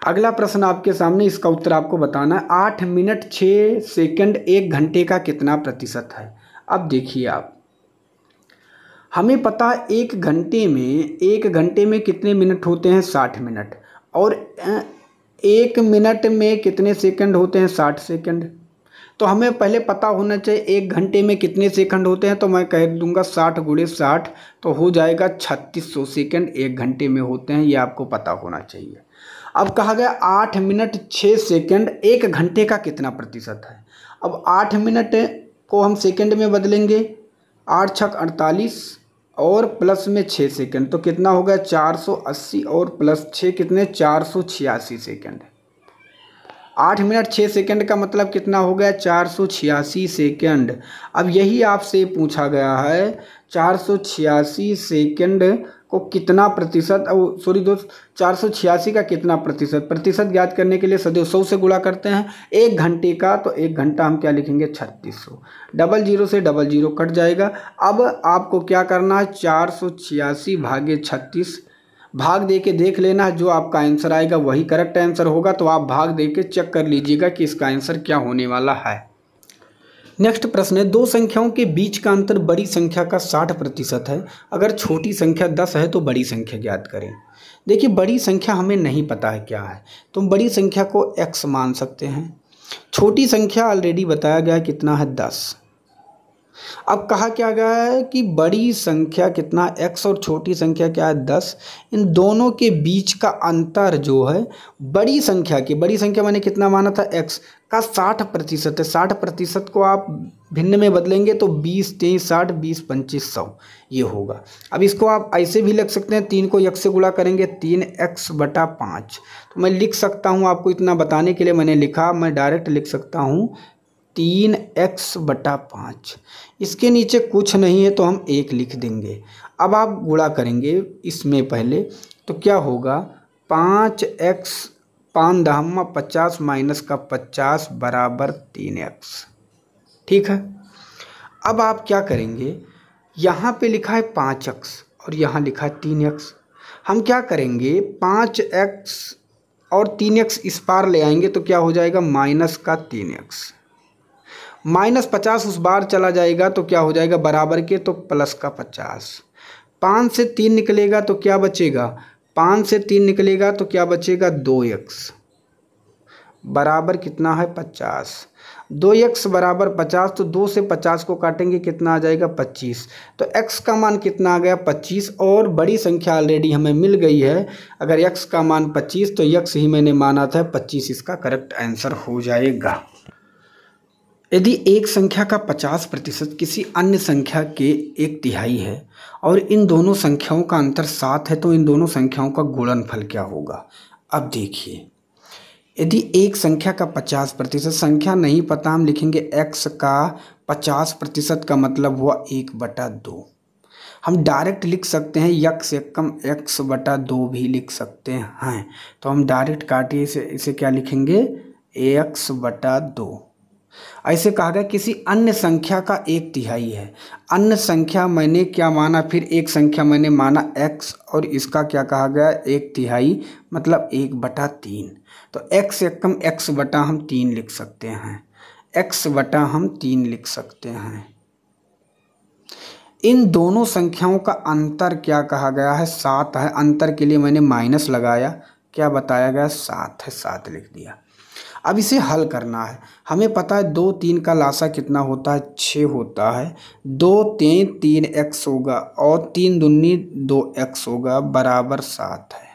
अगला प्रश्न आपके सामने, इसका उत्तर आपको बताना है। 8 मिनट 6 सेकंड 1 घंटे का कितना प्रतिशत है। अब देखिए आप, हमें पता है 1 घंटे में कितने मिनट होते हैं 60 मिनट, और 1 मिनट में कितने सेकंड होते हैं 60 सेकंड। तो हमें पहले पता होना चाहिए 1 घंटे में कितने सेकंड होते हैं, तो मैं कह दूंगा 60 × 60, तो हो जाएगा 3600 सेकंड 1 घंटे में होते हैं। ये आपको पता होना चाहिए। अब कहा गया 8 मिनट 6 सेकंड 1 घंटे का कितना प्रतिशत है। अब 8 मिनट को हम सेकंड में बदलेंगे, 8 छक 48 और प्लस में 6 सेकंड, तो कितना हो गया 480 और प्लस 6 कितने 486 सेकंड। 8 मिनट 6 सेकंड का मतलब कितना हो गया 486 सेकंड। अब यही आपसे पूछा गया है 486 सेकंड को कितना प्रतिशत, सॉरी दोस्त 486 का कितना प्रतिशत ज्ञात करने के लिए सदैव 100 से गुणा करते हैं। 1 घंटे का, तो 1 घंटा हम क्या लिखेंगे 3600। 00 से 00 कट जाएगा। अब आपको क्या करना है 486 भागे 36 भाग दे के देख लेना, जो आपका आंसर आएगा वही करेक्ट आंसर होगा। तो आप भाग दे के चेक कर लीजिएगा कि इसका आंसर क्या होने वाला है। नेक्स्ट प्रश्न है, दो संख्याओं के बीच का अंतर बड़ी संख्या का 60% है। अगर छोटी संख्या 10 है तो बड़ी संख्या ज्ञात करें। देखिए, बड़ी संख्या हमें नहीं पता है क्या है, तो हम बड़ी संख्या को x मान सकते हैं। छोटी संख्या ऑलरेडी बताया गया है कितना है, 10। अब कहा क्या गया है कि बड़ी संख्या कितना x और छोटी संख्या क्या है, 10। इन दोनों के बीच का अंतर जो है बड़ी संख्या मैंने कितना माना था, x का 60% है। 60% को आप भिन्न में बदलेंगे तो 20, 23, 60, 20, 25, 100 ये होगा। अब इसको आप ऐसे भी लिख सकते हैं, 3 को x से गुणा करेंगे 3x/5। तो मैं लिख सकता हूँ, आपको इतना बताने के लिए मैंने लिखा, मैं डायरेक्ट लिख सकता हूँ 3x/5। इसके नीचे कुछ नहीं है तो हम 1 लिख देंगे। अब आप गुणा करेंगे इसमें पहले, तो क्या होगा, 5x 5 दहम्मा 50 माइनस का 50 बराबर 3x। ठीक है। अब आप क्या करेंगे, यहाँ पे लिखा है 5x और यहाँ लिखा है 3x। हम क्या करेंगे, 5x और 3x इस पार ले आएंगे तो क्या हो जाएगा, माइनस का 3x। माइनस 50 उस बार चला जाएगा तो क्या हो जाएगा, बराबर के तो प्लस का 50। 5 से 3 निकलेगा तो क्या बचेगा, 5 से 3 निकलेगा तो क्या बचेगा, 2x बराबर कितना है, 50। 2x बराबर 50, तो 2 से 50 को काटेंगे कितना आ जाएगा, 25। तो x का मान कितना आ गया, 25। और बड़ी संख्या ऑलरेडी हमें मिल गई है। अगर x का मान 25 तो x ही मैंने माना था 25 इसका करेक्ट आंसर हो जाएगा। यदि एक संख्या का 50% किसी अन्य संख्या के 1/3 है और इन दोनों संख्याओं का अंतर 7 है तो इन दोनों संख्याओं का गुणनफल क्या होगा। अब देखिए, यदि एक संख्या का 50%, संख्या नहीं पता, हम लिखेंगे x का 50% का मतलब हुआ 1/2। हम डायरेक्ट लिख सकते हैं x एकम x/2 भी लिख सकते हैं। तो हम डायरेक्ट काटिए इसे क्या लिखेंगे, x/2। ऐसे कहा गया किसी अन्य संख्या का 1/3 है। अन्य संख्या मैंने क्या माना, फिर एक संख्या मैंने माना x और इसका क्या कहा गया, 1/3 मतलब 1/3। तो x एकम x/ हम 3 लिख सकते हैं, x/ हम 3 लिख सकते हैं। इन दोनों संख्याओं का अंतर क्या कहा गया है, 7 है। अंतर के लिए मैंने माइनस लगाया, क्या बताया गया, 7 है, 7 लिख दिया। अब इसे हल करना है। हमें पता है 2 3 का लासा कितना होता है, 6 होता है। 2 3 3x होगा और 3 दूनी 2x होगा बराबर 7 है।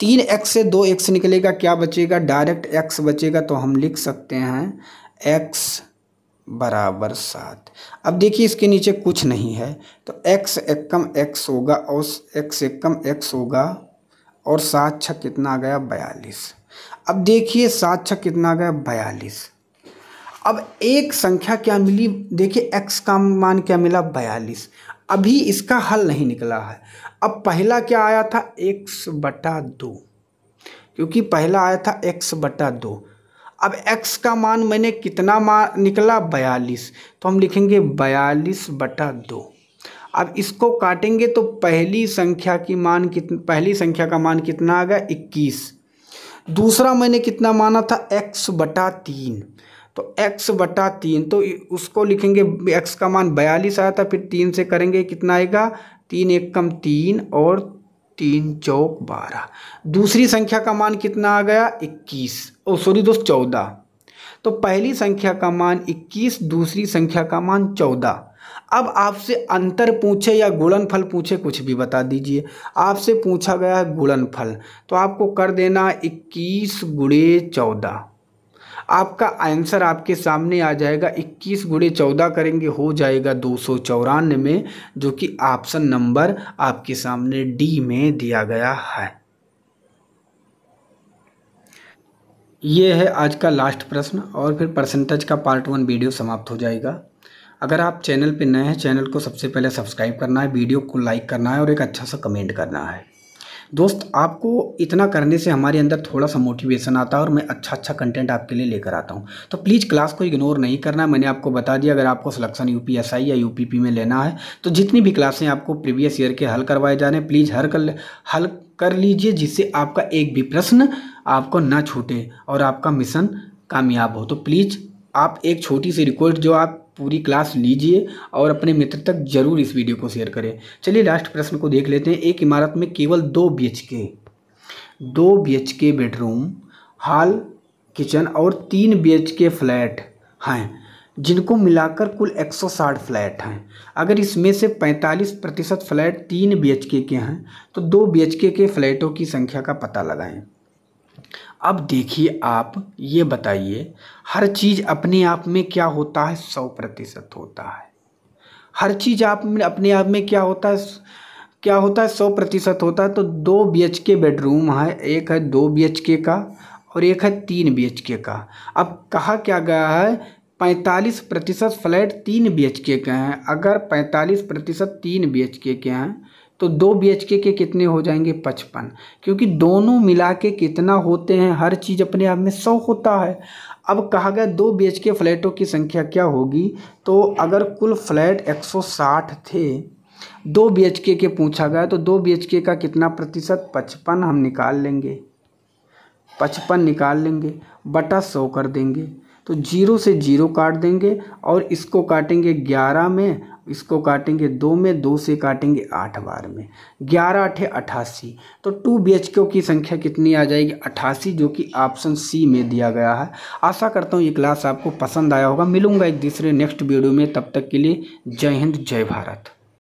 3x से 2x निकलेगा, क्या बचेगा, डायरेक्ट x बचेगा। तो हम लिख सकते हैं x बराबर 7। अब देखिए इसके नीचे कुछ नहीं है तो x एकम x होगा और x एकम x होगा और 7 छक कितना आ गया, 42। अब देखिए 7 छक कितना आ गया, 42। अब एक संख्या क्या मिली, देखिए x का मान क्या मिला, 42। अभी इसका हल नहीं निकला है। अब पहला क्या आया था, x/2, क्योंकि पहला आया था x/2। अब x का मान मैंने कितना निकला, 42। तो हम लिखेंगे 42/2। अब इसको काटेंगे तो पहली संख्या का मान कितना आ गया, 21। दूसरा मैंने कितना माना था, x/3। तो x/3 तो उसको लिखेंगे, x का मान 42 आया था, फिर 3 से करेंगे कितना आएगा, 3 एकम 3 और 3 चौक 12। दूसरी संख्या का मान कितना आ गया, 21, 14। तो पहली संख्या का मान 21, दूसरी संख्या का मान 14। अब आपसे अंतर पूछे या गुणनफल पूछे, कुछ भी बता दीजिए। आपसे पूछा गया है गुणनफल, तो आपको कर देना 21 × 14। आपका आंसर आपके सामने आ जाएगा। 21 × 14 करेंगे हो जाएगा 294, जो कि ऑप्शन नंबर आपके सामने डी में दिया गया है। ये है आज का लास्ट प्रश्न और फिर परसेंटेज का पार्ट 1 वीडियो समाप्त हो जाएगा। अगर आप चैनल पे नए हैं, चैनल को सबसे पहले सब्सक्राइब करना है, वीडियो को लाइक करना है और एक अच्छा सा कमेंट करना है। दोस्त आपको इतना करने से हमारे अंदर थोड़ा सा मोटिवेशन आता है और मैं अच्छा कंटेंट आपके लिए लेकर आता हूँ। तो प्लीज़ क्लास को इग्नोर नहीं करना। मैंने आपको बता दिया, अगर आपको सिलेक्शन यूपीएसआई या यूपीपी में लेना है तो जितनी भी क्लासें आपको प्रीवियस ईयर के हल करवाए जा रहे हैं प्लीज़ हल कर लीजिए, जिससे आपका एक भी प्रश्न आपको ना छूटे और आपका मिशन कामयाब हो। तो प्लीज़ आप एक छोटी सी रिक्वेस्ट, जो आप पूरी क्लास लीजिए और अपने मित्र तक जरूर इस वीडियो को शेयर करें। चलिए लास्ट प्रश्न को देख लेते हैं। एक इमारत में केवल 2 BHK बेडरूम, हॉल, किचन और 3 BHK फ्लैट हैं, जिनको मिलाकर कुल 160 फ्लैट हैं। अगर इसमें से 45% फ्लैट 3 BHK के हैं तो 2 BHK के फ्लैटों की संख्या का पता लगाएं। अब देखिए, आप ये बताइए, हर चीज़ अपने आप में क्या होता है? 100% होता है। हर चीज़ आप में अपने आप में क्या होता है? 100% होता है। तो 2 BHK बेडरूम है, एक है 2 BHK का और एक है 3 BHK का। अब कहा क्या गया है? 45% फ्लैट 3 BHK के हैं। अगर 45% 3 BHK के हैं तो 2 BHK के कितने हो जाएंगे? 55, क्योंकि दोनों मिला के कितना होते हैं? हर चीज़ अपने आप में 100 होता है। अब कहा गया 2 BHK फ्लैटों की संख्या क्या होगी? तो अगर कुल फ्लैट 160 थे, 2 BHK के पूछा गया, तो 2 BHK का कितना प्रतिशत? 55 हम निकाल लेंगे, 55 निकाल लेंगे बटा 100 कर देंगे। तो 0 से 0 काट देंगे और इसको काटेंगे 11 में, इसको काटेंगे 2 में, 2 से काटेंगे 8 बार में, 11 8 88। तो 2 BHK की संख्या कितनी आ जाएगी? 88, जो कि ऑप्शन सी में दिया गया है। आशा करता हूँ ये क्लास आपको पसंद आया होगा। मिलूंगा एक दूसरे नेक्स्ट वीडियो में, तब तक के लिए जय हिंद जय भारत।